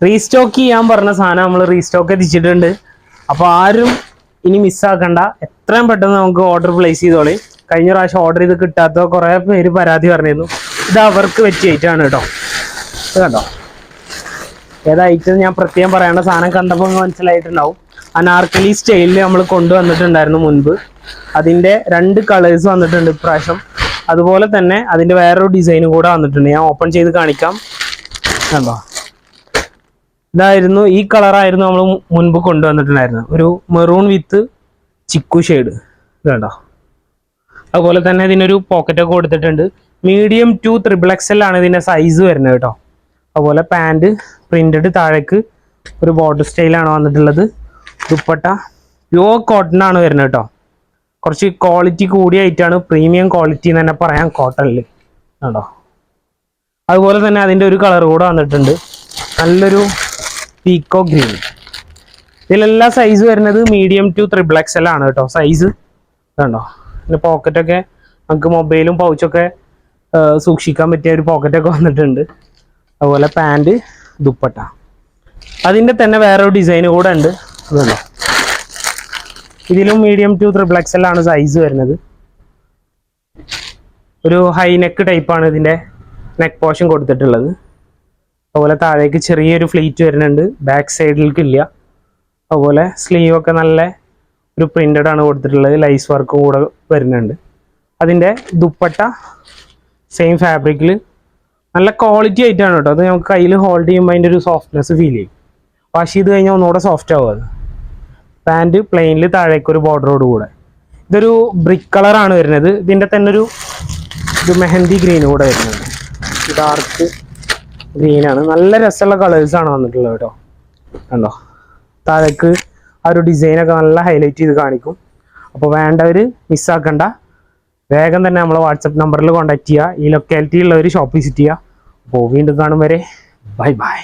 Restock ചെയ്യാൻ പറഞ്ഞ സാധനം നമ്മൾ റീസ്റ്റോക്ക് എത്തിച്ചിട്ടുണ്ട്. അപ്പോൾ ആരും ഇനി മിസ്സാക്കണ്ട, എത്രയും പെട്ടെന്ന് നമുക്ക് ഓർഡർ പ്ലേസ് ചെയ്തോളി. കഴിഞ്ഞ പ്രാവശ്യം ഓർഡർ ചെയ്ത് കിട്ടാത്ത കുറേ പേര് പരാതി പറഞ്ഞിരുന്നു. ഇത് അവർക്ക് വെച്ച് ഐറ്റമാണ് കേട്ടോ. ഇത് കണ്ടോ, ഏതായിട്ട് ഞാൻ പ്രത്യേകം പറയേണ്ട സാധനം കണ്ടപ്പോൾ മനസ്സിലായിട്ടുണ്ടാവും. അനാർക്കലി സ്റ്റൈലിൽ നമ്മൾ കൊണ്ടുവന്നിട്ടുണ്ടായിരുന്നു മുൻപ്. അതിൻ്റെ 2 കളേഴ്സ് വന്നിട്ടുണ്ട് ഇപ്രാവശ്യം. അതുപോലെ തന്നെ അതിൻ്റെ വേറൊരു ഡിസൈനും കൂടെ വന്നിട്ടുണ്ട്. ഞാൻ ഓപ്പൺ ചെയ്ത് കാണിക്കാം. കണ്ടോ, ഇതായിരുന്നു, ഈ കളറായിരുന്നു നമ്മൾ മുൻപ് കൊണ്ടുവന്നിട്ടുണ്ടായിരുന്നത്. ഒരു മെറൂൺ വിത്ത് ചിക്കു ഷെയ്ഡ്. ഇത് കണ്ടോ. അതുപോലെ തന്നെ ഇതിനൊരു പോക്കറ്റൊക്കെ കൊടുത്തിട്ടുണ്ട്. മീഡിയം ടു XXL ആണ് ഇതിൻ്റെ സൈസ് വരുന്നത് കേട്ടോ. അതുപോലെ പാൻറ് പ്രിന്റഡ്, താഴേക്ക് ഒരു ബോർഡർ സ്റ്റൈലാണ് വന്നിട്ടുള്ളത്. ദുപ്പട്ട പ്യുവർ കോട്ടൺ ആണ് വരുന്നത് കേട്ടോ. കുറച്ച് ക്വാളിറ്റി കൂടിയായിട്ടാണ്, പ്രീമിയം ക്വാളിറ്റി എന്ന് തന്നെ പറയാം കോട്ടണിൽ. കണ്ടോ. അതുപോലെ തന്നെ അതിൻ്റെ ഒരു കളർ കൂടെ വന്നിട്ടുണ്ട്, നല്ലൊരു പീക്കോ ഗ്രീൻ. ഇതിലെല്ലാം സൈസ് വരുന്നത് മീഡിയം ടു XXL ആണ് കേട്ടോ സൈസ്. കണ്ടോ, പിന്നെ പോക്കറ്റൊക്കെ നമുക്ക് മൊബൈലും പൗച്ചൊക്കെ സൂക്ഷിക്കാൻ പറ്റിയ ഒരു പോക്കറ്റൊക്കെ വന്നിട്ടുണ്ട്. അതുപോലെ പാൻറ്, ദുപ്പട്ട. അതിൻ്റെ തന്നെ വേറൊരു ഡിസൈൻ കൂടെ ഉണ്ട്. അതുകൊണ്ടോ, ഇതിലും മീഡിയം ടു XXL ആണ് സൈസ് വരുന്നത്. ഒരു ഹൈ നെക്ക് ടൈപ്പാണ് ഇതിൻ്റെ നെക്ക് പോർഷൻ കൊടുത്തിട്ടുള്ളത്. അതുപോലെ താഴേക്ക് ചെറിയൊരു ഫ്ലീറ്റ് വരുന്നുണ്ട്, ബാക്ക് സൈഡിലേക്ക് ഇല്ല. അതുപോലെ സ്ലീവ് ഒക്കെ നല്ല ഒരു പ്രിന്റഡ് ആണ് കൊടുത്തിട്ടുള്ളത്, ലൈസ് വർക്കും കൂടെ വരുന്നുണ്ട്. അതിൻ്റെ ദുപ്പട്ട സെയിം ഫാബ്രിക്കിൽ നല്ല ക്വാളിറ്റി ആയിട്ടാണ് കേട്ടോ. അത് നമുക്ക് കയ്യിൽ ഹോൾഡ് ചെയ്യുമ്പോൾ അതിൻ്റെ ഒരു സോഫ്റ്റ്നെസ് ഫീൽ ചെയ്യും. വാഷ് ചെയ്ത് കഴിഞ്ഞാൽ ഒന്നുകൂടെ സോഫ്റ്റ് ആവും അത്. പാൻറ് പ്ലെയിനിൽ താഴേക്ക് ഒരു ബോർഡറോട് കൂടെ. ഇതൊരു ബ്രിക്ക് കളറാണ് വരുന്നത്. ഇതിൻ്റെ തന്നെ ഒരു മെഹന്തി ഗ്രീൻ കൂടെ വരുന്നുണ്ട്. ഡാർക്ക് ഗ്രീനാണ്, നല്ല രസമുള്ള കളേഴ്സാണ് വന്നിട്ടുള്ളത് കേട്ടോ. കണ്ടോ, താഴേക്ക് ആ ഒരു ഡിസൈനൊക്കെ നല്ല ഹൈലൈറ്റ് ചെയ്ത് കാണിക്കും. അപ്പോൾ വേണ്ടവർ മിസ്സാക്കണ്ട, വേഗം തന്നെ നമ്മളെ വാട്സപ്പ് നമ്പറിൽ കോൺടാക്ട് ചെയ്യുക. ഈ ലൊക്കാലിറ്റിയിലുള്ളവർ ഷോപ്പ് വിസിറ്റ് ചെയ്യുക. അപ്പോൾ വീണ്ടും കാണും വരെ ബൈ ബൈ.